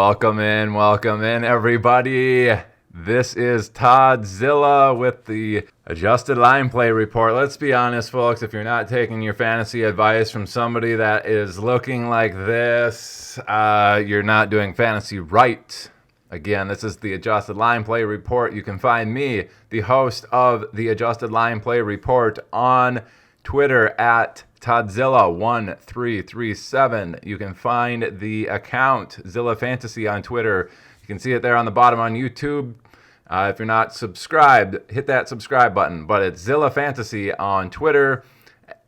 Welcome in, everybody. This is Todd Zilla with the Adjusted Line Play Report. Let's be honest, folks, if you're not taking your fantasy advice from somebody that is looking like this, you're not doing fantasy right. Again, this is the Adjusted Line Play Report. You can find me, the host of the Adjusted Line Play Report, on Twitter at Todzilla1337. You can find the account Zilla Fantasy on Twitter. You can see it there on the bottom on YouTube. If you're not subscribed, hit that subscribe button. But it's Zilla Fantasy on Twitter,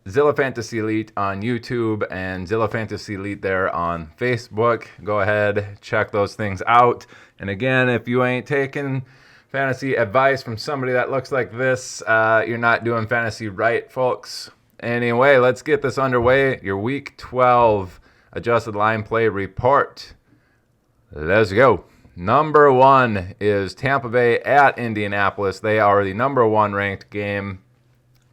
Zilla Fantasy Elite on YouTube, and Zilla Fantasy Elite there on Facebook. Go ahead, check those things out. And again, if you ain't taking fantasy advice from somebody that looks like this, you're not doing fantasy right, folks. Anyway, let's get this underway. Your Week 12 Adjusted Line Play Report. Let's go. Number 1 is Tampa Bay at Indianapolis. They are the number 1 ranked game.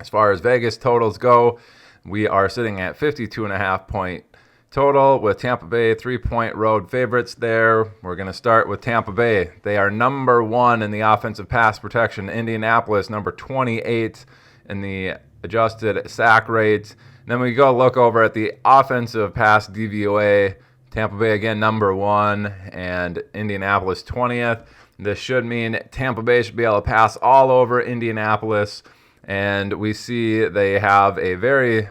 As far as Vegas totals go, we are sitting at 52.5 point total with Tampa Bay 3-point road favorites there. We're going to start with Tampa Bay. They are number 1 in the offensive pass protection. Indianapolis, number 28 in the adjusted sack rate. Then we go look over at the offensive pass DVOA. Tampa Bay again number 1 and Indianapolis 20th. This should mean Tampa Bay should be able to pass all over Indianapolis, and we see they have a very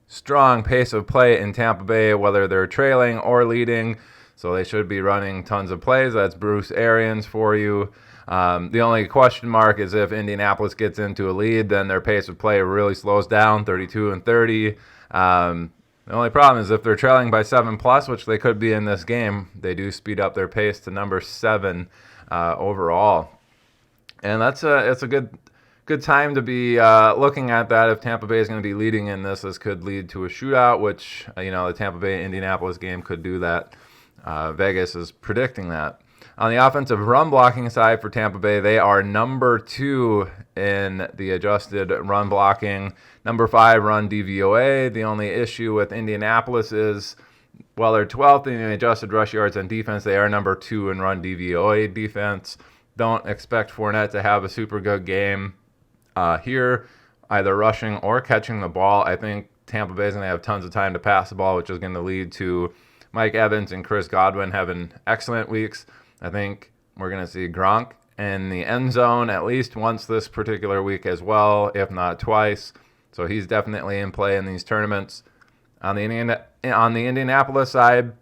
strong pace of play in Tampa Bay, whether they're trailing or leading, so they should be running tons of plays. That's Bruce Arians for you. The only question mark is if Indianapolis gets into a lead, then their pace of play really slows down, 32-30. The only problem is if they're trailing by 7+, which they could be in this game, they do speed up their pace to number 7 overall. And it's a good time to be looking at that. If Tampa Bay is going to be leading in this could lead to a shootout, which, the Tampa Bay-Indianapolis game could do that. Vegas is predicting that. On the offensive run blocking side for Tampa Bay, they are number 2 in the adjusted run blocking, number 5 run DVOA. The only issue with Indianapolis is, while they're 12th in the adjusted rush yards on defense, they are number 2 in run DVOA defense. Don't expect Fournette to have a super good game here, either rushing or catching the ball. I think Tampa Bay is going to have tons of time to pass the ball, which is going to lead to Mike Evans and Chris Godwin having excellent weeks. I think we're going to see Gronk in the end zone at least once this particular week as well, if not twice. So he's definitely in play in these tournaments. On the Indianapolis side,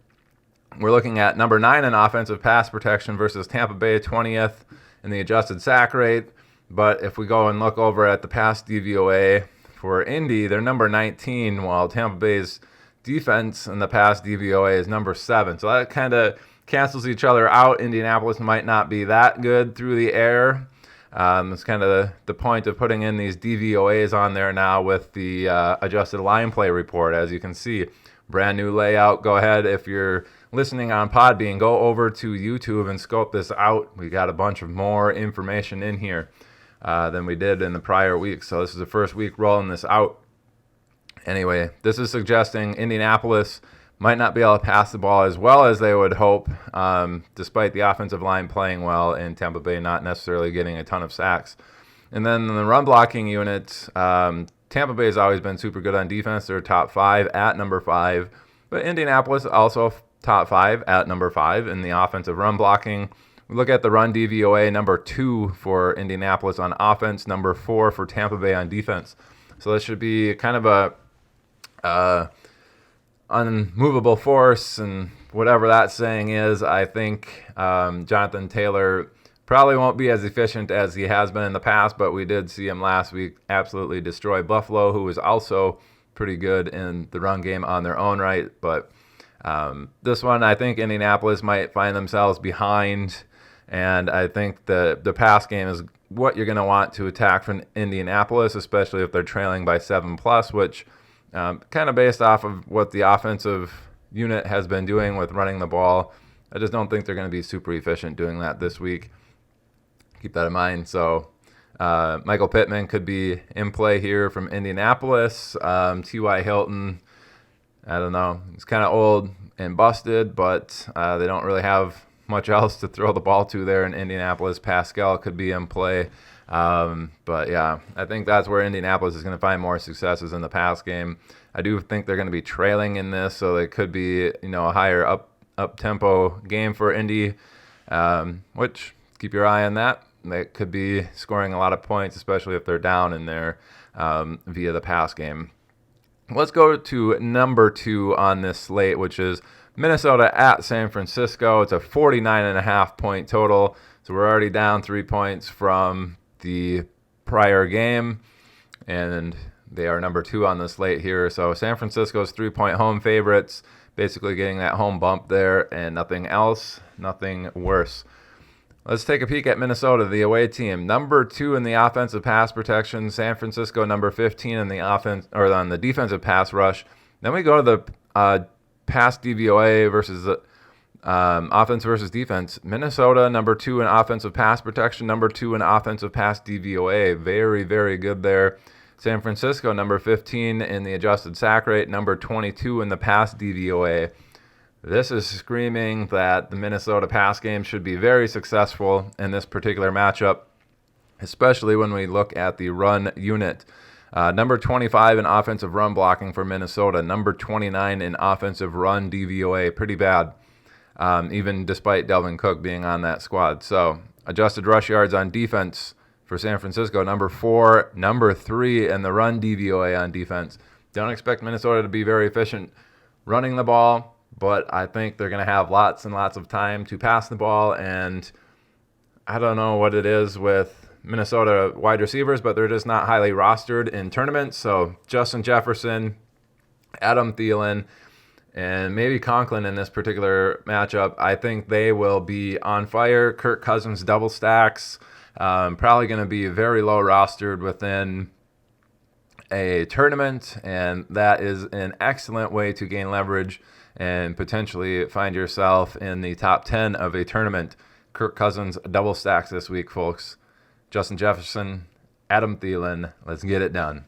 we're looking at number 9 in offensive pass protection versus Tampa Bay 20th in the adjusted sack rate. But if we go and look over at the pass DVOA for Indy, they're number 19, while Tampa Bay's defense in the pass DVOA is number 7. So that kind of cancels each other out. Indianapolis might not be that good through the air. It's kind of the point of putting in these DVOAs on there now with the adjusted line play report. As you can see, brand new layout. Go ahead, if you're listening on Podbean, go over to YouTube and scope this out. We got a bunch of more information in here than we did in the prior week. So this is the first week rolling this out. Anyway, this is suggesting Indianapolis might not be able to pass the ball as well as they would hope, despite the offensive line playing well and Tampa Bay not necessarily getting a ton of sacks. And then in the run blocking unit, Tampa Bay has always been super good on defense. They're top 5 at number 5. But Indianapolis also top 5 at number 5 in the offensive run blocking. We look at the run DVOA, number 2 for Indianapolis on offense, number 4 for Tampa Bay on defense. So this should be kind of a unmovable force, and whatever that saying is. I think Jonathan Taylor probably won't be as efficient as he has been in the past, but we did see him last week absolutely destroy Buffalo, who was also pretty good in the run game on their own right. But this one, I think Indianapolis might find themselves behind, and I think the pass game is what you're going to want to attack from Indianapolis, especially if they're trailing by 7+, which kind of based off of what the offensive unit has been doing with running the ball, I just don't think they're going to be super efficient doing that this week. Keep that in mind. So Michael Pittman could be in play here from Indianapolis. T.Y. Hilton I don't know. He's kind of old and busted, but they don't really have much else to throw the ball to there in Indianapolis. Pascal could be in play. But yeah, I think that's where Indianapolis is going to find more successes in the pass game. I do think they're going to be trailing in this, so it could be, a higher up tempo game for Indy, which keep your eye on that. They could be scoring a lot of points, especially if they're down in there via the pass game. Let's go to number 2 on this slate, which is Minnesota at San Francisco. It's a 49.5 point total. So we're already down 3 points from the prior game, and they are number 2 on the slate here. So San Francisco's 3-point home favorites, basically getting that home bump there and nothing else, nothing worse. Let's take a peek at Minnesota, the away team. Number 2 in the offensive pass protection. San Francisco, number 15 in the offense or on the defensive pass rush. Then we go to the pass DVOA versus offense versus defense. Minnesota, number 2 in offensive pass protection. Number 2 in offensive pass DVOA. Very, very good there. San Francisco, number 15 in the adjusted sack rate. Number 22 in the pass DVOA. This is screaming that the Minnesota pass game should be very successful in this particular matchup, especially when we look at the run unit. Number 25 in offensive run blocking for Minnesota. Number 29 in offensive run DVOA. Pretty bad, even despite Delvin Cook being on that squad. So adjusted rush yards on defense for San Francisco. Number 4. Number 3 in the run DVOA on defense. Don't expect Minnesota to be very efficient running the ball, but I think they're going to have lots and lots of time to pass the ball, and I don't know what it is with Minnesota wide receivers, but they're just not highly rostered in tournaments. So Justin Jefferson, Adam Thielen, and maybe Conklin in this particular matchup, I think they will be on fire. Kirk Cousins double stacks, probably going to be very low rostered within a tournament, and that is an excellent way to gain leverage and potentially find yourself in the top 10 of a tournament. Kirk Cousins double stacks this week, folks. Justin Jefferson, Adam Thielen, let's get it done.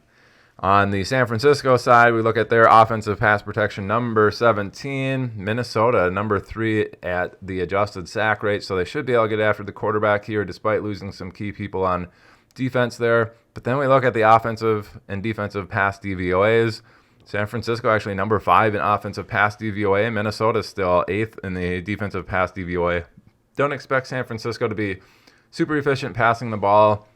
On the San Francisco side, we look at their offensive pass protection, number 17. Minnesota, number 3 at the adjusted sack rate, so they should be able to get after the quarterback here despite losing some key people on defense there. But then we look at the offensive and defensive pass DVOAs. San Francisco actually number 5 in offensive pass DVOA. Minnesota still 8th in the defensive pass DVOA. Don't expect San Francisco to be super efficient passing the ball.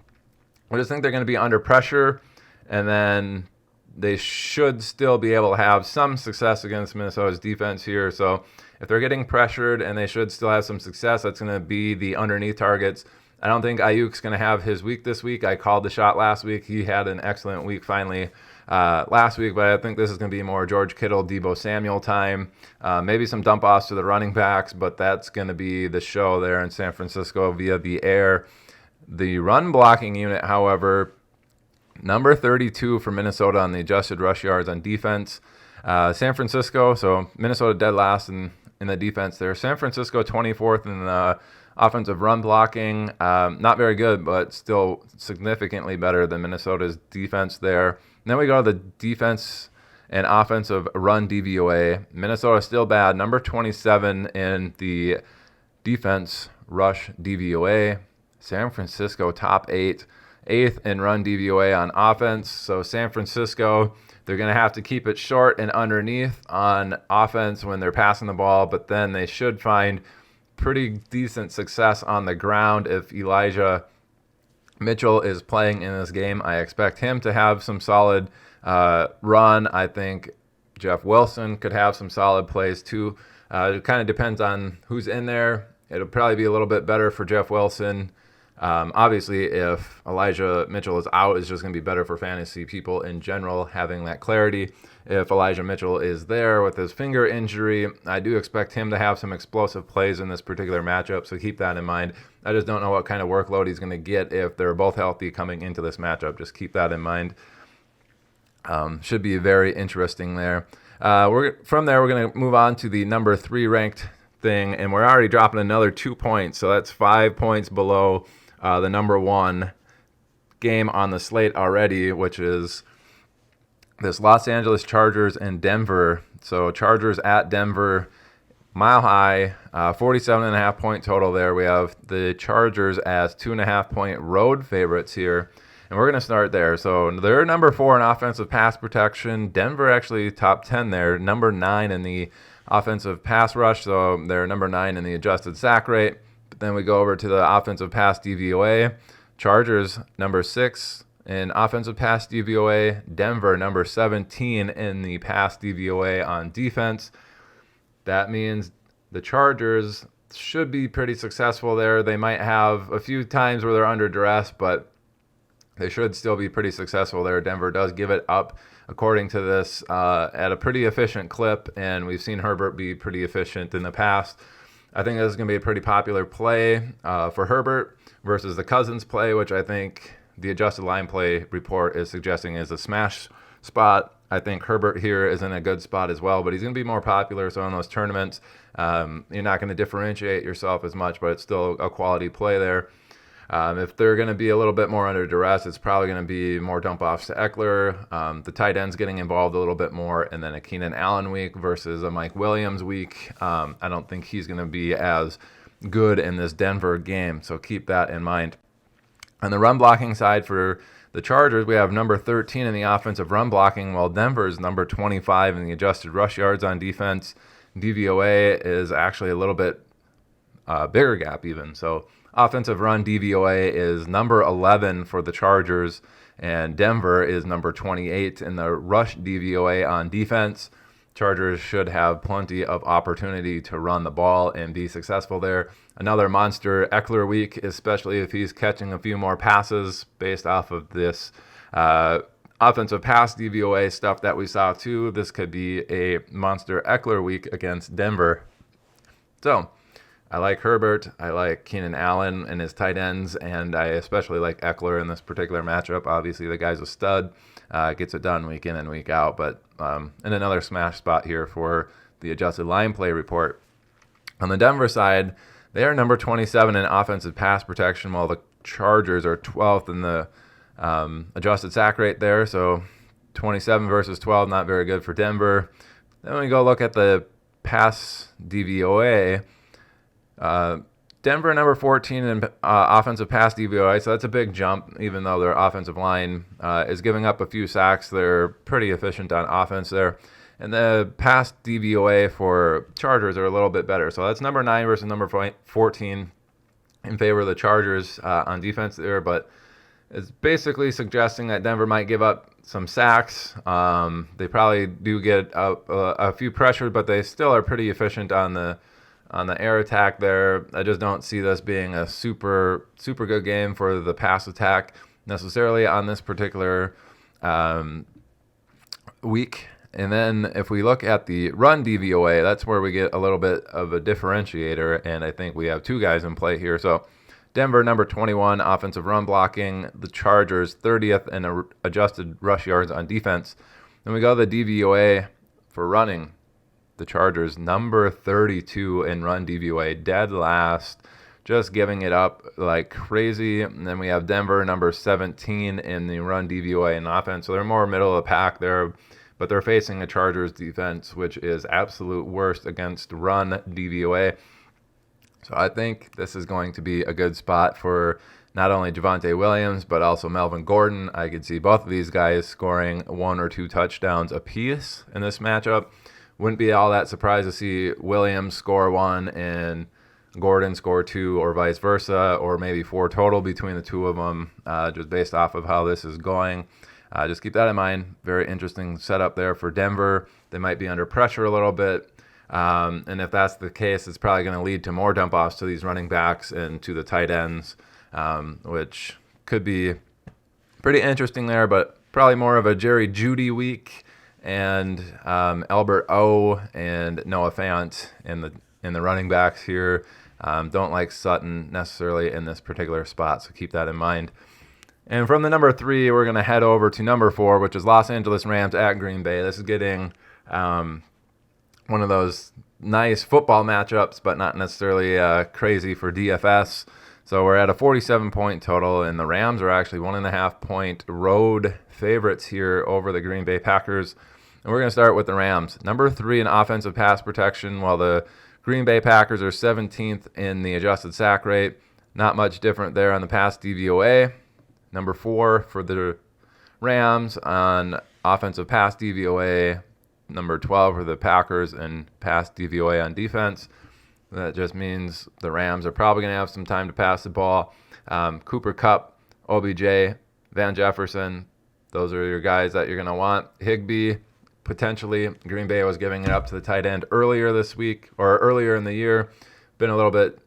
I just think they're going to be under pressure, and then they should still be able to have some success against Minnesota's defense here. So if they're getting pressured and they should still have some success, that's going to be the underneath targets. I don't think Ayuk's going to have his week this week. I called the shot last week. He had an excellent week finally last week, but I think this is going to be more George Kittle, Deebo Samuel time. Maybe some dump offs to the running backs, but that's going to be the show there in San Francisco via the air. The run blocking unit, however, number 32 for Minnesota on the adjusted rush yards on defense. San Francisco, so Minnesota dead last in the defense there. San Francisco 24th in the offensive run blocking. Not very good, but still significantly better than Minnesota's defense there. And then we go to the defense and offensive run DVOA. Minnesota still bad. Number 27 in the defense rush DVOA. San Francisco top 8. 8th in run DVOA on offense. So San Francisco, they're going to have to keep it short and underneath on offense when they're passing the ball, but then they should find pretty decent success on the ground if Elijah Mitchell is playing in this game. I expect him to have some solid run. I think Jeff Wilson could have some solid plays too. It kind of depends on who's in there. It'll probably be a little bit better for Jeff Wilson. Obviously, if Elijah Mitchell is out, it's just going to be better for fantasy people in general, having that clarity. If Elijah Mitchell is there with his finger injury, I do expect him to have some explosive plays in this particular matchup, so keep that in mind. I just don't know what kind of workload he's going to get if they're both healthy coming into this matchup. Just keep that in mind. Should be very interesting there. From there, we're going to move on to the number 3 ranked thing, and we're already dropping another 2 points, so that's 5 points below the number 1 game on the slate already, which is this Los Angeles Chargers and Denver. So Chargers at Denver, Mile High, 47.5 point total there. We have the Chargers as 2.5 point road favorites here. And we're going to start there. So they're number 4 in offensive pass protection. Denver actually top 10 there, number 9 in the offensive pass rush. So they're number 9 in the adjusted sack rate. But then we go over to the offensive pass DVOA. Chargers number 6 in offensive pass DVOA. Denver number 17 in the pass DVOA on defense. That means the Chargers should be pretty successful there. They might have a few times where they're under duress, but they should still be pretty successful there. Denver does give it up, according to this, at a pretty efficient clip, and we've seen Herbert be pretty efficient in the past. I think this is going to be a pretty popular play for Herbert versus the Cousins play, which I think the adjusted line play report is suggesting is a smash spot. I think Herbert here is in a good spot as well, but he's going to be more popular. So in those tournaments, you're not going to differentiate yourself as much, but it's still a quality play there. If they're going to be a little bit more under duress, it's probably going to be more dump-offs to Eckler. The tight end's getting involved a little bit more, and then a Keenan Allen week versus a Mike Williams week. I don't think he's going to be as good in this Denver game, so keep that in mind. On the run blocking side for the Chargers, we have number 13 in the offensive run blocking, while Denver is number 25 in the adjusted rush yards on defense. DVOA is actually a little bit bigger gap even, so offensive run DVOA is number 11 for the Chargers, and Denver is number 28 in the rush DVOA on defense. Chargers should have plenty of opportunity to run the ball and be successful there. Another monster Eckler week, especially if he's catching a few more passes based off of this offensive pass DVOA stuff that we saw too. This could be a monster Eckler week against Denver. So I like Herbert, I like Keenan Allen and his tight ends, and I especially like Eckler in this particular matchup. Obviously, the guy's a stud, gets it done week in and week out, but in another smash spot here for the adjusted line play report. On the Denver side, they are number 27 in offensive pass protection, while the Chargers are 12th in the adjusted sack rate there, so 27 versus 12, not very good for Denver. Then we go look at the pass DVOA. Denver number 14 in offensive pass DVOA, so that's a big jump, even though their offensive line is giving up a few sacks. They're pretty efficient on offense there. And the pass DVOA for Chargers are a little bit better. So that's number 9 versus number 14 in favor of the Chargers on defense there, but it's basically suggesting that Denver might give up some sacks. They probably do get a few pressures, but they still are pretty efficient on the air attack there. I just don't see this being a super good game for the pass attack necessarily on this particular week. And then if we look at the run DVOA, that's where we get a little bit of a differentiator, and I think we have two guys in play here. So Denver, number 21, offensive run blocking. The Chargers, 30th in adjusted rush yards on defense. Then we go to the DVOA for running. The Chargers, number 32 in run DVOA, dead last, just giving it up like crazy. And then we have Denver, number 17 in the run DVOA and offense. So they're more middle of the pack there, but they're facing a Chargers defense, which is absolute worst against run DVOA. So I think this is going to be a good spot for not only Javonte Williams, but also Melvin Gordon. I could see both of these guys scoring 1 or 2 touchdowns apiece in this matchup. Wouldn't be all that surprised to see Williams score 1 and Gordon score 2, or vice versa, or maybe 4 total between the two of them, just based off of how this is going. Just keep that in mind. Very interesting setup there for Denver. They might be under pressure a little bit. And if that's the case, it's probably going to lead to more dump-offs to these running backs and to the tight ends, which could be pretty interesting there, but probably more of a Jerry Jeudy week, and Albert O and Noah Fant in the running backs here. Don't like Sutton necessarily in this particular spot, so keep that in mind. And from the number 3, we're going to head over to number 4, which is Los Angeles Rams at Green Bay. This is getting one of those nice football matchups, but not necessarily crazy for DFS. So we're at a 47-point total, and the Rams are actually 1.5-point road favorites here over the Green Bay Packers. And we're going to start with the Rams. Number 3 in offensive pass protection, while the Green Bay Packers are 17th in the adjusted sack rate. Not much different there on the pass DVOA. Number 4 for the Rams on offensive pass DVOA. Number 12 for the Packers and pass DVOA on defense. That just means the Rams are probably going to have some time to pass the ball. Cooper Kupp, OBJ, Van Jefferson, those are your guys that you're going to want. Higbee, potentially. Green Bay was giving it up to the tight end earlier this week, or earlier in the year. Been a little bit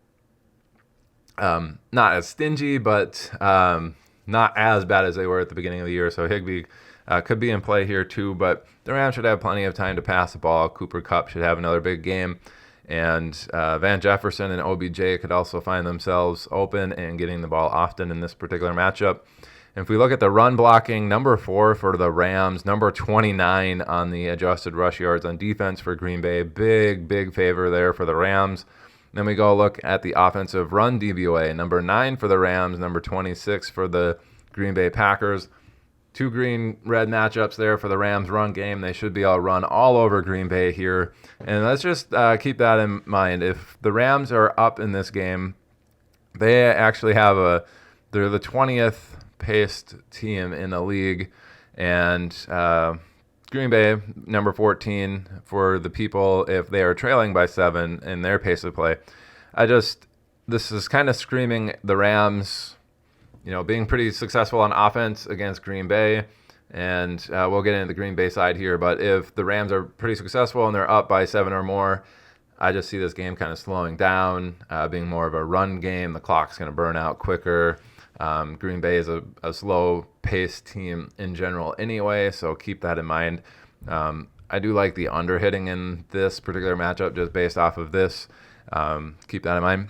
not as stingy, but not as bad as they were at the beginning of the year. So Higbee could be in play here too, but the Rams should have plenty of time to pass the ball. Cooper Kupp should have another big game. And Van Jefferson and OBJ could also find themselves open and getting the ball often in this particular matchup. And if we look at the run blocking, number 4 for the Rams, number 29 on the adjusted rush yards on defense for Green Bay. Big favor there for the Rams. Then we go look at the offensive run DVOA, number 9 for the Rams, number 26 for the Green Bay Packers. 2 green-red matchups there for the Rams run game. They should be all run all over Green Bay here. And let's just keep that in mind. If the Rams are up in this game, they actually have they're the 20th paced team in the league. And Green Bay, number 14 for the people if they are trailing by 7 in their pace of play. This is kind of screaming the Rams, being pretty successful on offense against Green Bay, and we'll get into the Green Bay side here, but if the Rams are pretty successful and they're up by 7 or more, I just see this game kind of slowing down, being more of a run game. The clock's going to burn out quicker. Green Bay is a slow-paced team in general anyway, so keep that in mind. I do like the under-hitting in this particular matchup just based off of this. Keep that in mind.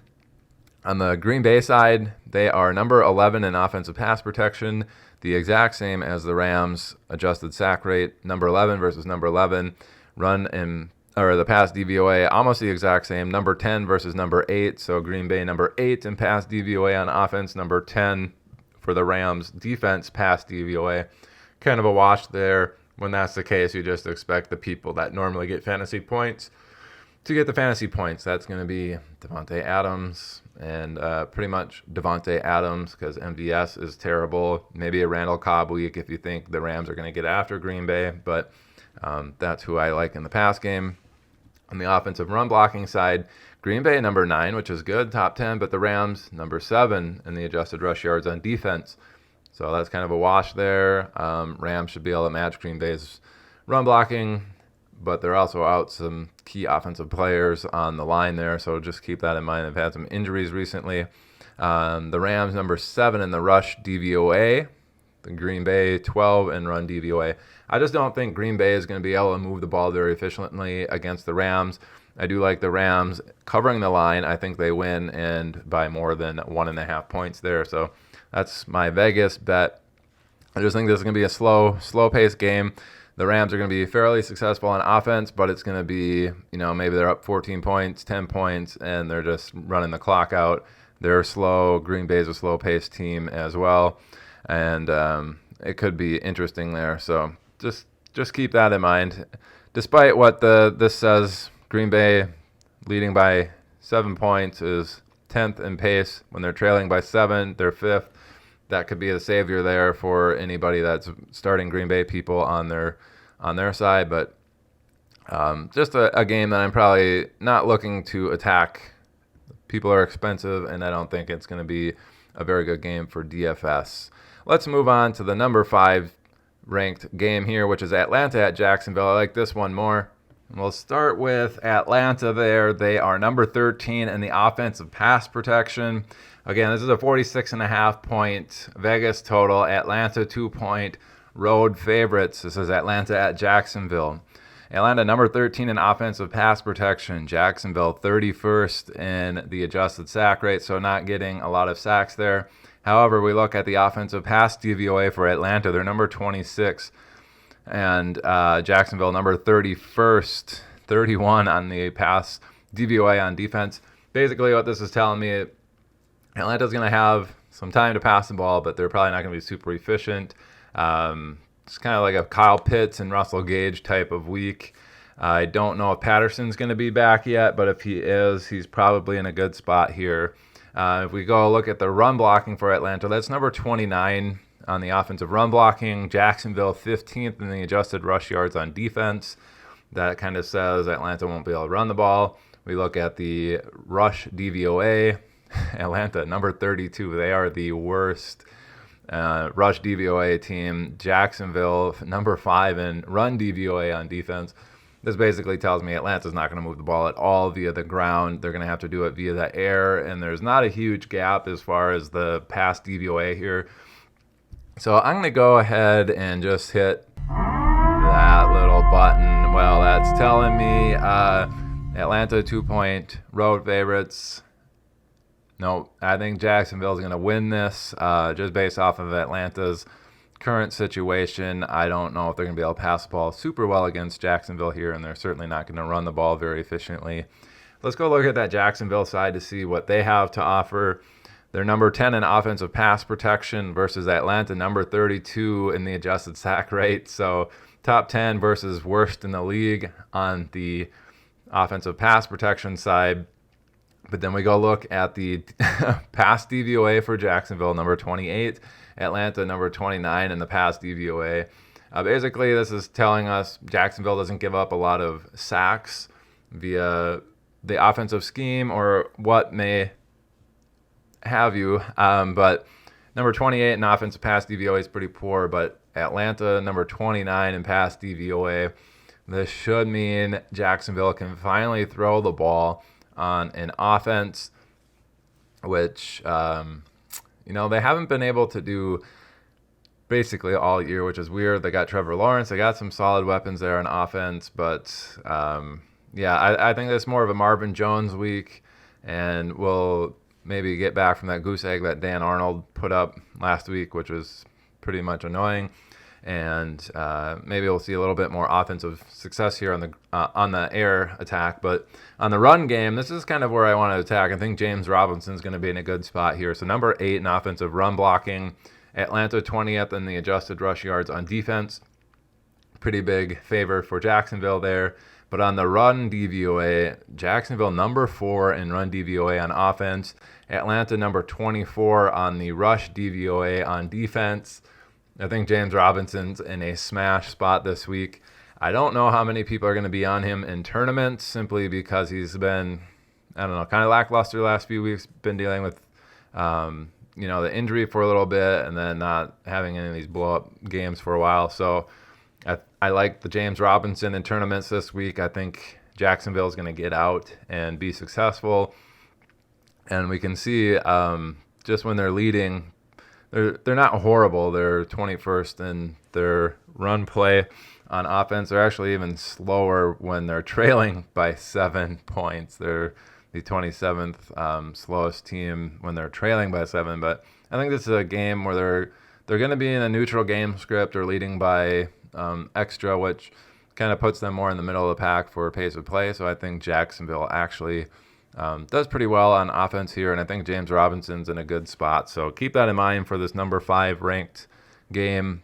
On the Green Bay side, they are number 11 in offensive pass protection, the exact same as the Rams adjusted sack rate, number 11 versus number 11. The pass DVOA, almost the exact same, number 10 versus number 8. So Green Bay number 8 in pass DVOA on offense, number 10 for the Rams defense pass DVOA. Kind of a wash there. When that's the case, you just expect the people that normally get fantasy points to get the fantasy points. That's going to be Devontae Adams and pretty much Devontae Adams because MVS is terrible. Maybe a Randall Cobb week if you think the Rams are going to get after Green Bay, but that's who I like in the pass game. On the offensive run blocking side, Green Bay number 9, which is good, top 10, but the Rams number 7 in the adjusted rush yards on defense. So that's kind of a wash there. Rams should be able to match Green Bay's run blocking, but they're also out some key offensive players on the line there, so just keep that in mind. They've had some injuries recently. The Rams number 7 in the rush DVOA, the Green Bay 12 in run DVOA. I just don't think Green Bay is going to be able to move the ball very efficiently against the Rams. I do like the Rams covering the line. I think they win and by more than 1.5 points there, so that's my Vegas bet. I just think this is going to be a slow-paced game. The Rams are going to be fairly successful on offense, but it's going to be, maybe they're up 14 points, 10 points, and they're just running the clock out. They're slow. Green Bay's a slow-paced team as well, and it could be interesting there. So just keep that in mind. Despite what this says, Green Bay leading by 7 points is 10th in pace. When they're trailing by 7, they're 5th. That could be the savior there for anybody that's starting Green Bay people on their side. But just a game that I'm probably not looking to attack. People are expensive, and I don't think it's going to be a very good game for DFS. Let's move on to the number 5 ranked game here, which is Atlanta at Jacksonville. I like this one more. We'll start with Atlanta there. They are number 13 in the offensive pass protection. Again, this is a 46.5 point Vegas total. Atlanta 2-point road favorites. This is Atlanta at Jacksonville. Atlanta number 13 in offensive pass protection. Jacksonville 31st in the adjusted sack rate, so not getting a lot of sacks there. However, we look at the offensive pass DVOA for Atlanta. They're number 26. And Jacksonville number 31st, 31 on the pass DVOA on defense. Basically what this is telling me Atlanta's going to have some time to pass the ball, but they're probably not going to be super efficient. It's kind of like a Kyle Pitts and Russell Gage type of week. I don't know if Patterson's going to be back yet, but if he is, he's probably in a good spot here. If we go look at the run blocking for Atlanta, that's number 29 on the offensive run blocking. Jacksonville 15th in the adjusted rush yards on defense. That kind of says Atlanta won't be able to run the ball. We look at the rush DVOA. Atlanta, number 32. They are the worst rush DVOA team. Jacksonville, number 5 in run DVOA on defense. This basically tells me Atlanta's not going to move the ball at all via the ground. They're going to have to do it via the air, and there's not a huge gap as far as the pass DVOA here. So I'm going to go ahead and just hit that little button. Well, that's telling me Atlanta 2-point road favorites. No, I think Jacksonville's going to win this just based off of Atlanta's current situation. I don't know if they're going to be able to pass the ball super well against Jacksonville here, and they're certainly not going to run the ball very efficiently. Let's go look at that Jacksonville side to see what they have to offer. They're number 10 in offensive pass protection versus Atlanta, number 32 in the adjusted sack rate. So top 10 versus worst in the league on the offensive pass protection side. But then we go look at the pass DVOA for Jacksonville, number 28. Atlanta, number 29 in the pass DVOA. Basically, this is telling us Jacksonville doesn't give up a lot of sacks via the offensive scheme or what may have you. But number 28 in offensive pass DVOA is pretty poor, but Atlanta, number 29 in pass DVOA. This should mean Jacksonville can finally throw the ball on an offense, which, they haven't been able to do basically all year, which is weird. They got Trevor Lawrence. They got some solid weapons there on offense, but I think that's more of a Marvin Jones week, and we'll maybe get back from that goose egg that Dan Arnold put up last week, which was pretty much annoying. And maybe we'll see a little bit more offensive success here on the air attack. But on the run game, this is kind of where I want to attack. I think James Robinson's going to be in a good spot here. So number 8 in offensive run blocking. Atlanta 20th in the adjusted rush yards on defense. Pretty big favor for Jacksonville there. But on the run DVOA, Jacksonville number 4 in run DVOA on offense. Atlanta number 24 on the rush DVOA on defense. I think James Robinson's in a smash spot this week. I don't know how many people are going to be on him in tournaments simply because he's been, kind of lackluster the last few weeks, been dealing with, the injury for a little bit and then not having any of these blow-up games for a while. So I like the James Robinson in tournaments this week. I think Jacksonville is going to get out and be successful. And we can see just when they're leading, they're not horrible. They're 21st in their run play on offense. They're actually even slower when they're trailing by 7 points. They're the 27th slowest team when they're trailing by 7. But I think this is a game where they're going to be in a neutral game script or leading by extra, which kind of puts them more in the middle of the pack for pace of play. So I think Jacksonville actually does pretty well on offense here, and I think James Robinson's in a good spot. So keep that in mind for this number 5 ranked game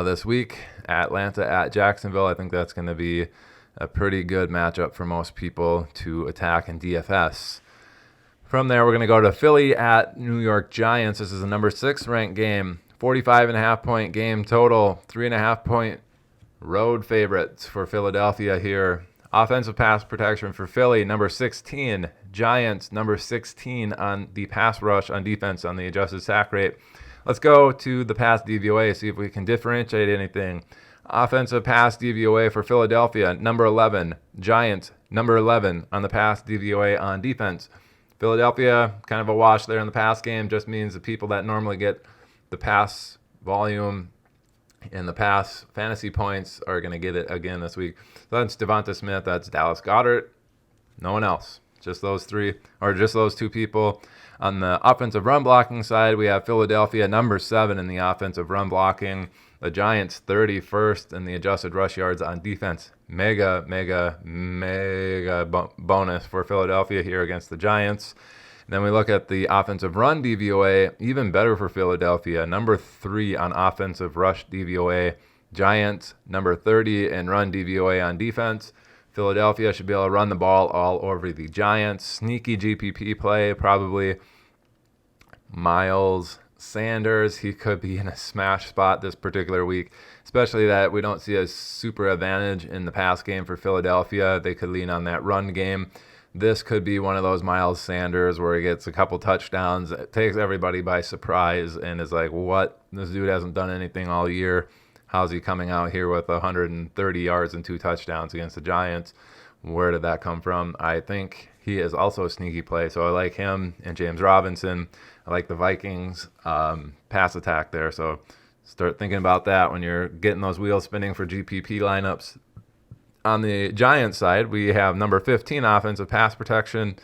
this week. Atlanta at Jacksonville. I think that's going to be a pretty good matchup for most people to attack in DFS. From there, we're going to go to Philly at New York Giants. This is a number 6 ranked game. 45.5 point game total. 3.5 point road favorites for Philadelphia here. Offensive pass protection for Philly, number 16. Giants, number 16 on the pass rush on defense on the adjusted sack rate. Let's go to the pass DVOA, see if we can differentiate anything. Offensive pass DVOA for Philadelphia, number 11. Giants, number 11 on the pass DVOA on defense. Philadelphia, kind of a wash there in the pass game, just means the people that normally get the pass volume and the pass fantasy points are going to get it again this week. So that's Devonta Smith, that's Dallas Goedert, no one else. Just those 3, or just those 2 people. On the offensive run blocking side, we have Philadelphia, number 7 in the offensive run blocking. The Giants, 31st in the adjusted rush yards on defense. Mega bonus for Philadelphia here against the Giants. Then we look at the offensive run DVOA, even better for Philadelphia. Number 3 on offensive rush DVOA. Giants, number 30 in run DVOA on defense. Philadelphia should be able to run the ball all over the Giants. Sneaky GPP play, probably Miles Sanders. He could be in a smash spot this particular week, especially that we don't see a super advantage in the pass game for Philadelphia. They could lean on that run game. This could be one of those Miles Sanders where he gets a couple touchdowns, it takes everybody by surprise, and is like, what? This dude hasn't done anything all year. How's he coming out here with 130 yards and 2 touchdowns against the Giants? Where did that come from? I think he is also a sneaky play, so I like him and James Robinson. I like the Vikings pass attack there, so start thinking about that when you're getting those wheels spinning for GPP lineups. On the Giants side, we have number 15 offensive pass protection.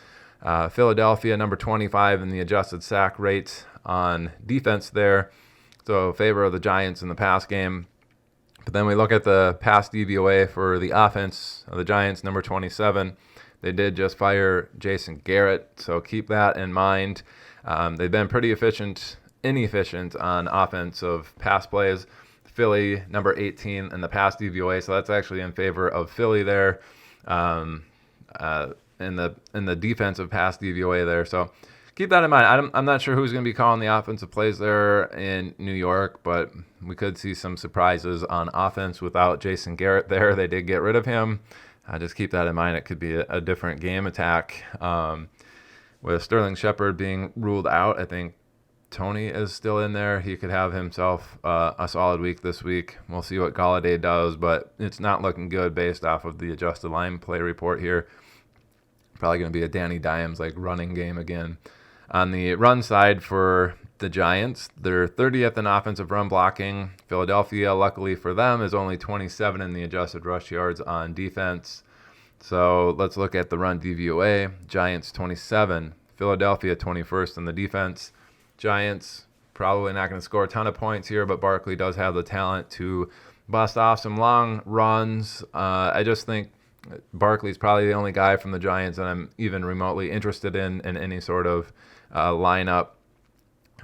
Philadelphia, number 25 in the adjusted sack rate on defense there. So favor of the Giants in the pass game. But then we look at the pass DVOA for the offense of the Giants, number 27. They did just fire Jason Garrett, so keep that in mind. They've been pretty inefficient on offensive pass plays. Philly, number 18 in the pass DVOA, so that's actually in favor of Philly there in the defensive pass DVOA there. So keep that in mind. I'm not sure who's going to be calling the offensive plays there in New York, but we could see some surprises on offense without Jason Garrett there. They did get rid of him. Just keep that in mind. It could be a different game attack. With Sterling Shepard being ruled out, I think Tony is still in there. He could have himself a solid week this week. We'll see what Golladay does, but it's not looking good based off of the adjusted line play report here. Probably going to be a Danny Dimes like running game again. On the run side for the Giants, they're 30th in offensive run blocking. Philadelphia, luckily for them, is only 27 in the adjusted rush yards on defense. So let's look at the run DVOA. Giants 27, Philadelphia 21st in the defense. Giants probably not going to score a ton of points here, but Barkley does have the talent to bust off some long runs. I just think Barkley's probably the only guy from the Giants that I'm even remotely interested in any sort of lineup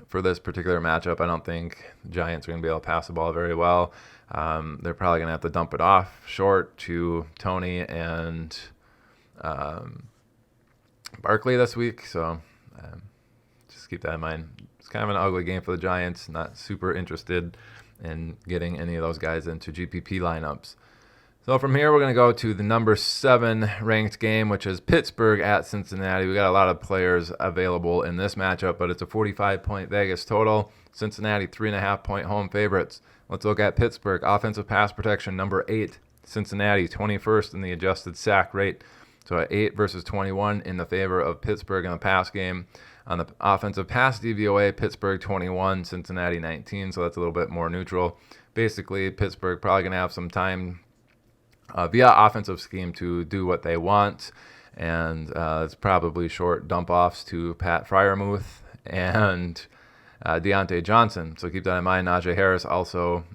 for this particular matchup. I don't think the Giants are going to be able to pass the ball very well. They're probably going to have to dump it off short to Tony and Barkley this week. So just keep that in mind. It's kind of an ugly game for the Giants. Not super interested in getting any of those guys into GPP lineups. So from here, we're going to go to the number 7 ranked game, which is Pittsburgh at Cincinnati. We got a lot of players available in this matchup, but it's a 45-point Vegas total. Cincinnati, 3.5-point home favorites. Let's look at Pittsburgh. Offensive pass protection, number 8. Cincinnati, 21st in the adjusted sack rate. So at 8 versus 21 in the favor of Pittsburgh in the pass game. On the offensive pass DVOA, Pittsburgh 21, Cincinnati 19, so that's a little bit more neutral. Basically, Pittsburgh probably going to have some time via offensive scheme to do what they want, and it's probably short dump-offs to Pat Freiermuth and Deontay Johnson. So keep that in mind. Najee Harris also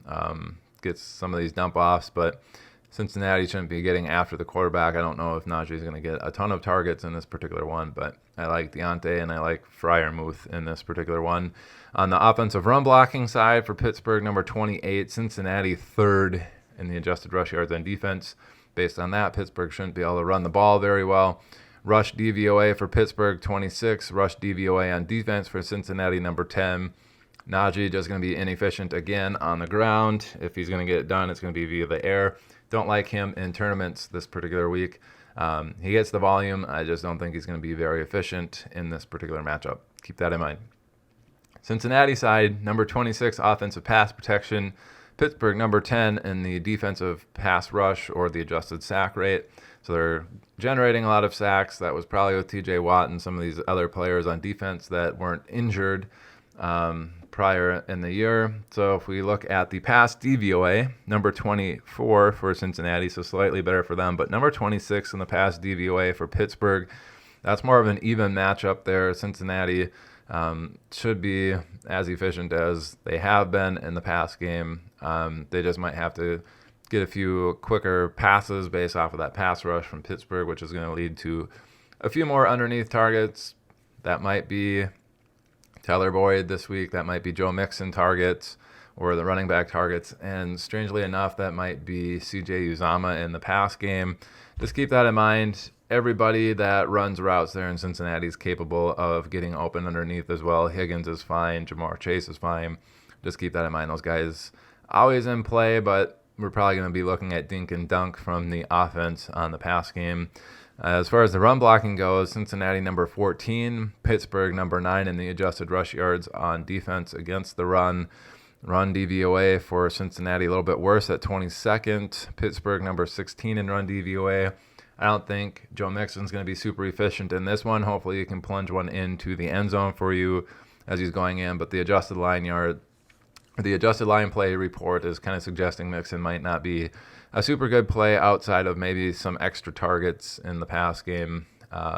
gets some of these dump-offs, but Cincinnati shouldn't be getting after the quarterback. I don't know if Najee is going to get a ton of targets in this particular one, but I like Deontay and I like Freiermuth in this particular one. On the offensive run blocking side for Pittsburgh, number 28, Cincinnati 3rd in the adjusted rush yards on defense. Based on that, Pittsburgh shouldn't be able to run the ball very well. Rush DVOA for Pittsburgh, 26. Rush DVOA on defense for Cincinnati, number 10. Najee just going to be inefficient again on the ground. If he's going to get it done, it's going to be via the air. Don't like him in tournaments this particular week. He gets the volume. I just don't think he's going to be very efficient in this particular matchup. Keep that in mind. Cincinnati side, number 26, offensive pass protection. Pittsburgh, number 10 in the defensive pass rush or the adjusted sack rate. So they're generating a lot of sacks. That was probably with TJ Watt and some of these other players on defense that weren't injured prior in the year. So if we look at the pass DVOA, number 24 for Cincinnati, so slightly better for them, but number 26 in the pass DVOA for Pittsburgh. That's more of an even matchup there. Cincinnati should be as efficient as they have been in the pass game. They just might have to get a few quicker passes based off of that pass rush from Pittsburgh, which is going to lead to a few more underneath targets, That might be Tyler Boyd this week. That might be Joe Mixon targets or the running back targets. And strangely enough, that might be CJ Uzomah in the pass game. Just keep that in mind. Everybody that runs routes there in Cincinnati is capable of getting open underneath as well. Higgins is fine. Jamar Chase is fine. Just keep that in mind. Those guys always in play, but we're probably going to be looking at dink and dunk from the offense on the pass game. As far as the run blocking goes, Cincinnati number 14, Pittsburgh number 9 in the adjusted rush yards on defense against the run. Run DVOA for Cincinnati a little bit worse at 22nd. Pittsburgh number 16 in run DVOA. I don't think Joe Mixon's going to be super efficient in this one. Hopefully he can plunge one into the end zone for you as he's going in. But the adjusted line play report is kind of suggesting Mixon might not be a super good play outside of maybe some extra targets in the pass game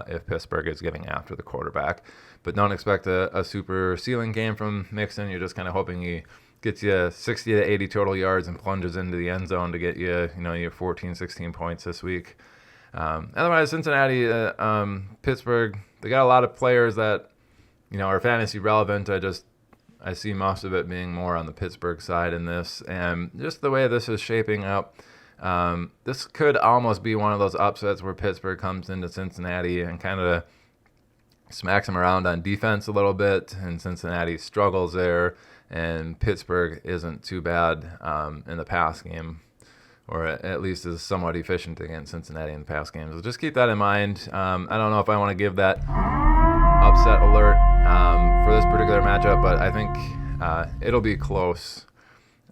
if Pittsburgh is getting after the quarterback. But don't expect a super ceiling game from Mixon. You're just kind of hoping he gets you 60 to 80 total yards and plunges into the end zone to get you, your 14, 16 points this week. Otherwise, Cincinnati, Pittsburgh, they got a lot of players that, are fantasy relevant. I see most of it being more on the Pittsburgh side in this. And just the way this is shaping up, this could almost be one of those upsets where Pittsburgh comes into Cincinnati and kind of smacks them around on defense a little bit, and Cincinnati struggles there, and Pittsburgh isn't too bad in the pass game, or at least is somewhat efficient against Cincinnati in the pass game. So just keep that in mind. I don't know if I want to give that upset alert for this particular matchup, but I think it'll be close,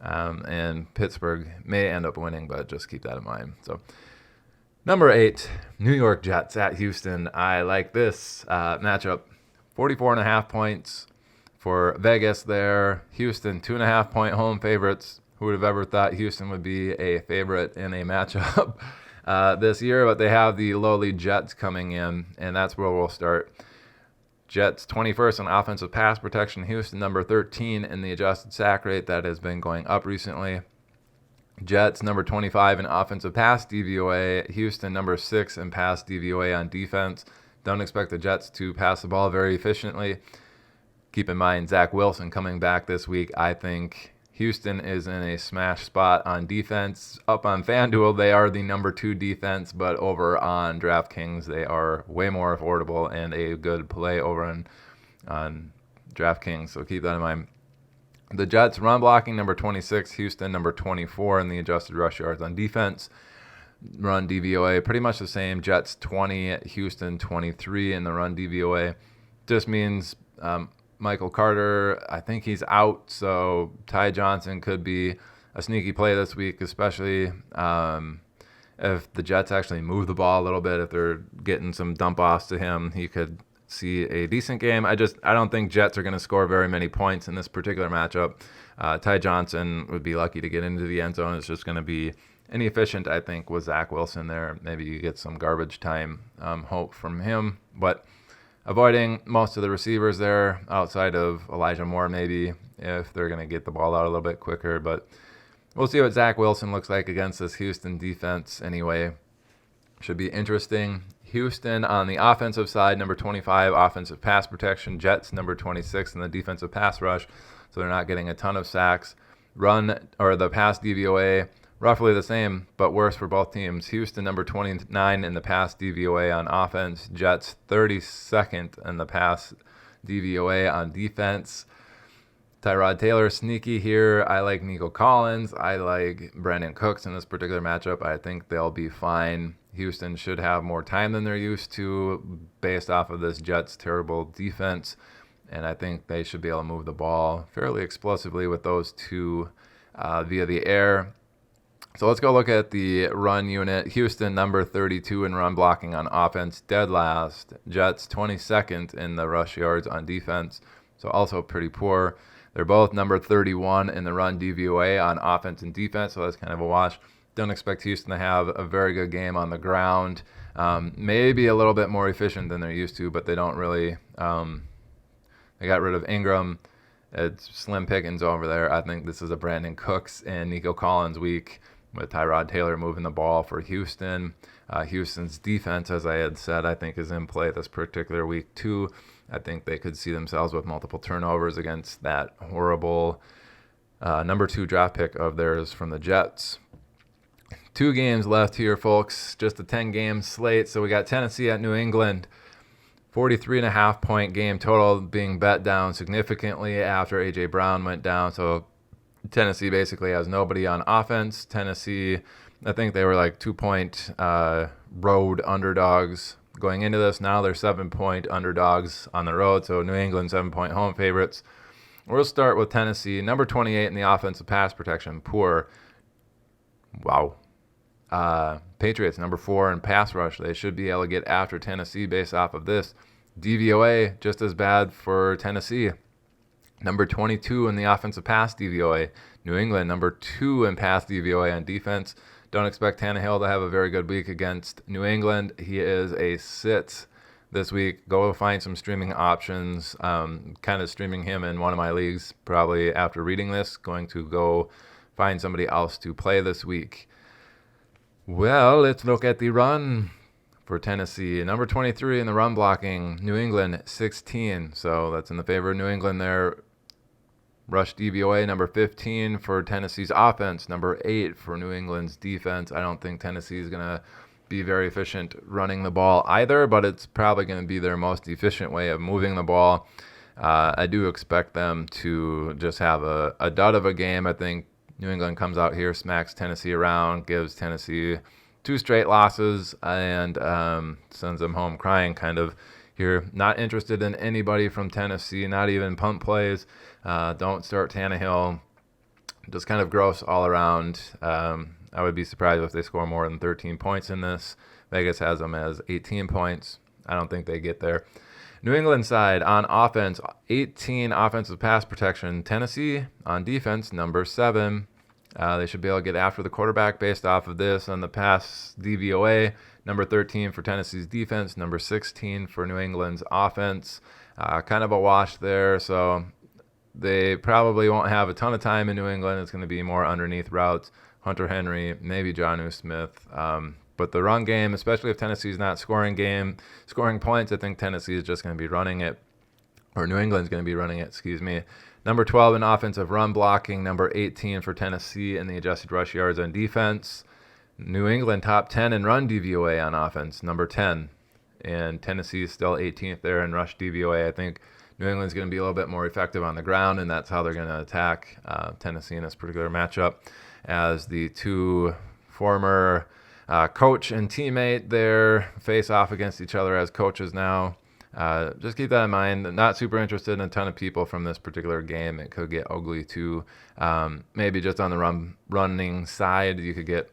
and Pittsburgh may end up winning, but just keep that in mind. So number 8, New York Jets at Houston. I like this matchup. 44.5 points for Vegas there. Houston, 2.5-point home favorites. Who would have ever thought Houston would be a favorite in a matchup this year? But they have the lowly Jets coming in, and that's where we'll start. Jets 21st in offensive pass protection. Houston number 13 in the adjusted sack rate. That has been going up recently. Jets number 25 in offensive pass DVOA. Houston number 6 in pass DVOA on defense. Don't expect the Jets to pass the ball very efficiently. Keep in mind, Zach Wilson coming back this week. I think Houston is in a smash spot on defense. Up on FanDuel, they are the number 2 defense, but over on DraftKings, they are way more affordable and a good play over on DraftKings. So keep that in mind. The Jets run blocking number 26, Houston number 24 in the adjusted rush yards on defense. Run DVOA pretty much the same. Jets 20, Houston 23 in the run DVOA. Just means Michael Carter, I think he's out, so Ty Johnson could be a sneaky play this week, especially if the Jets actually move the ball a little bit. If they're getting some dump-offs to him, he could see a decent game. I don't think Jets are going to score very many points in this particular matchup. Ty Johnson would be lucky to get into the end zone. It's just going to be inefficient, I think, with Zach Wilson there. Maybe you get some garbage time hope from him, but avoiding most of the receivers there outside of Elijah Moore, maybe, if they're going to get the ball out a little bit quicker. But we'll see what Zach Wilson looks like against this Houston defense anyway. Should be interesting. Houston on the offensive side, number 25, offensive pass protection. Jets, number 26 in the defensive pass rush, so they're not getting a ton of sacks. Run, or the pass DVOA, roughly the same, but worse for both teams. Houston, number 29 in the pass DVOA on offense. Jets, 32nd in the pass DVOA on defense. Tyrod Taylor, sneaky here. I like Nico Collins. I like Brandon Cooks in this particular matchup. I think they'll be fine. Houston should have more time than they're used to based off of this Jets' terrible defense, and I think they should be able to move the ball fairly explosively with those two via the air. So let's go look at the run unit. Houston, number 32 in run blocking on offense, dead last. Jets, 22nd in the rush yards on defense, so also pretty poor. They're both number 31 in the run DVOA on offense and defense, so that's kind of a wash. Don't expect Houston to have a very good game on the ground. Maybe a little bit more efficient than they're used to, but they don't really. They got rid of Ingram. It's slim pickings over there. I think this is a Brandon Cooks and Nico Collins week with Tyrod Taylor moving the ball for Houston. Houston's defense, as I had said, I think is in play this particular week too. I think they could see themselves with multiple turnovers against that horrible number 2 draft pick of theirs from the Jets. 2 games left here, folks. Just a 10-game slate. So we got Tennessee at New England. 43.5 point game total being bet down significantly after A.J. Brown went down. So Tennessee basically has nobody on offense. Tennessee, I think they were like 2-point road underdogs going into this. Now they're 7-point underdogs on the road. So New England 7-point home favorites. We'll start with Tennessee. Number 28 in the offensive pass protection. Poor. Wow. Patriots, number 4 in pass rush. They should be able to get after Tennessee based off of this. DVOA, just as bad for Tennessee. Number 22 in the offensive pass DVOA. New England, number 2 in pass DVOA on defense. Don't expect Tannehill to have a very good week against New England. He is a sit this week. Go find some streaming options. Kind of streaming him in one of my leagues probably after reading this. Going to go find somebody else to play this week. Well, let's look at the run for Tennessee. Number 23 in the run blocking. New England, 16. So that's in the favor of New England there. Rush DVOA, number 15 for Tennessee's offense. Number 8 for New England's defense. I don't think Tennessee is going to be very efficient running the ball either, but it's probably going to be their most efficient way of moving the ball. I do expect them to just have a dud of a game. I think New England comes out here, smacks Tennessee around, gives Tennessee 2 straight losses, and sends them home crying kind of here. Not interested in anybody from Tennessee, not even punt plays. Don't start Tannehill. Just kind of gross all around. I would be surprised if they score more than 13 points in this. Vegas has them as 18 points. I don't think they get there. New England side on offense, 18 offensive pass protection. Tennessee on defense, number 7. They should be able to get after the quarterback based off of this. On the pass DVOA, number 13 for Tennessee's defense, number 16 for New England's offense. Kind of a wash there, so they probably won't have a ton of time in New England. It's going to be more underneath routes. Hunter Henry, maybe Jonnu Smith. But the run game, especially if Tennessee's not scoring points, I think Tennessee is just going to be running it, or New England's going to be running it, Number 12 in offensive run blocking, number 18 for Tennessee in the adjusted rush yards on defense. New England top 10 in run DVOA on offense, number 10. And Tennessee is still 18th there in rush DVOA. I think New England's going to be a little bit more effective on the ground, and that's how they're going to attack Tennessee in this particular matchup, as the 2 former coach and teammate there face off against each other as coaches now. Just keep that in mind. Not super interested in a ton of people from this particular game. It could get ugly too. Maybe just on the running side, you could get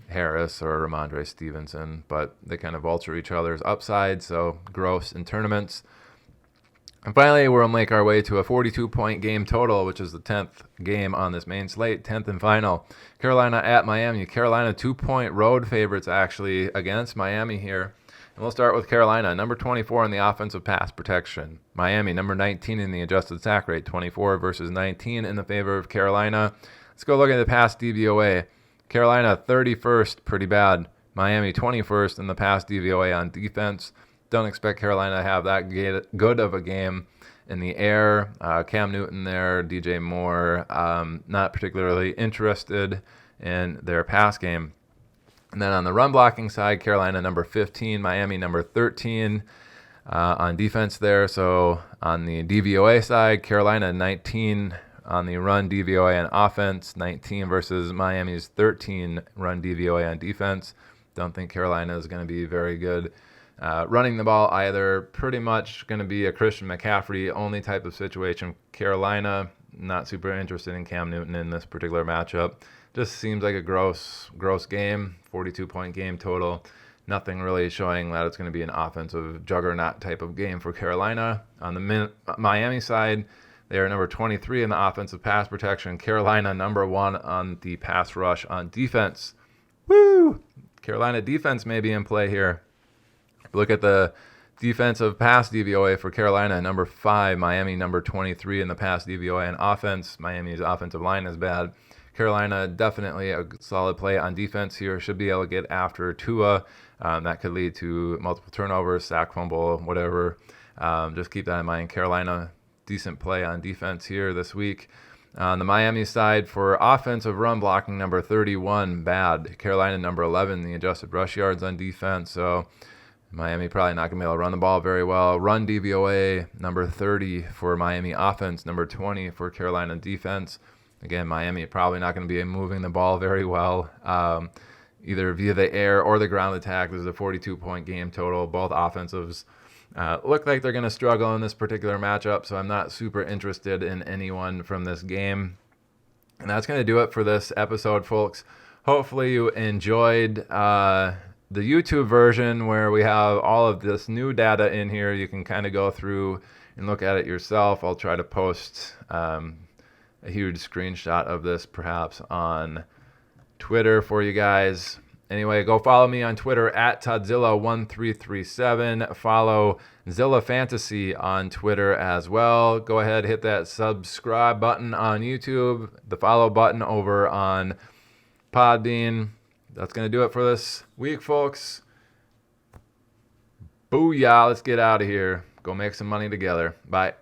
Harris or Ramondre Stevenson, but they kind of vulture each other's upside, so gross in tournaments. And finally, we'll make our way to a 42-point game total, which is the 10th game on this main slate, 10th and final. Carolina at Miami. Carolina 2-point road favorites actually against Miami here. And we'll start with Carolina, number 24 in the offensive pass protection. Miami, number 19 in the adjusted sack rate, 24 versus 19 in the favor of Carolina. Let's go look at the pass DVOA. Carolina 31st, pretty bad. Miami 21st in the pass DVOA on defense. Don't expect Carolina to have that good of a game in the air. Cam Newton there, DJ Moore, not particularly interested in their pass game. And then on the run blocking side, Carolina number 15, Miami number 13 on defense there. So on the DVOA side, Carolina 19 on the run DVOA on offense, 19 versus Miami's 13 run DVOA on defense. Don't think Carolina is going to be very good running the ball either. Pretty much going to be a Christian McCaffrey only type of situation. Carolina, not super interested in Cam Newton in this particular matchup. Just seems like a gross game, 42-point game total. Nothing really showing that it's going to be an offensive juggernaut type of game for Carolina. On the Miami side, they are number 23 in the offensive pass protection. Carolina number 1 on the pass rush on defense. Woo! Carolina defense may be in play here. Look at the defensive pass DVOA for Carolina, number 5. Miami, number 23 in the pass DVOA on offense. Miami's offensive line is bad. Carolina, definitely a solid play on defense here. Should be able to get after Tua. That could lead to multiple turnovers, sack, fumble, whatever. Just keep that in mind. Carolina, decent play on defense here this week. On the Miami side, for offensive run blocking, number 31, bad. Carolina, number 11, the adjusted rush yards on defense. So Miami probably not going to be able to run the ball very well. Run DVOA, number 30 for Miami offense, number 20 for Carolina defense. Again, Miami probably not going to be moving the ball very well, either via the air or the ground attack. This is a 42-point game total. Both offensives look like they're going to struggle in this particular matchup, so I'm not super interested in anyone from this game. And that's going to do it for this episode, folks. Hopefully you enjoyed the YouTube version where we have all of this new data in here. You can kind of go through and look at it yourself. I'll try to post a huge screenshot of this perhaps on Twitter for you guys. Anyway, go follow me on Twitter at Todzilla1337. Follow Zilla Fantasy on Twitter as well. Go ahead, hit that subscribe button on YouTube, the follow button over on Podbean. That's going to do it for this week, folks. Booyah, let's get out of here. Go make some money together. Bye.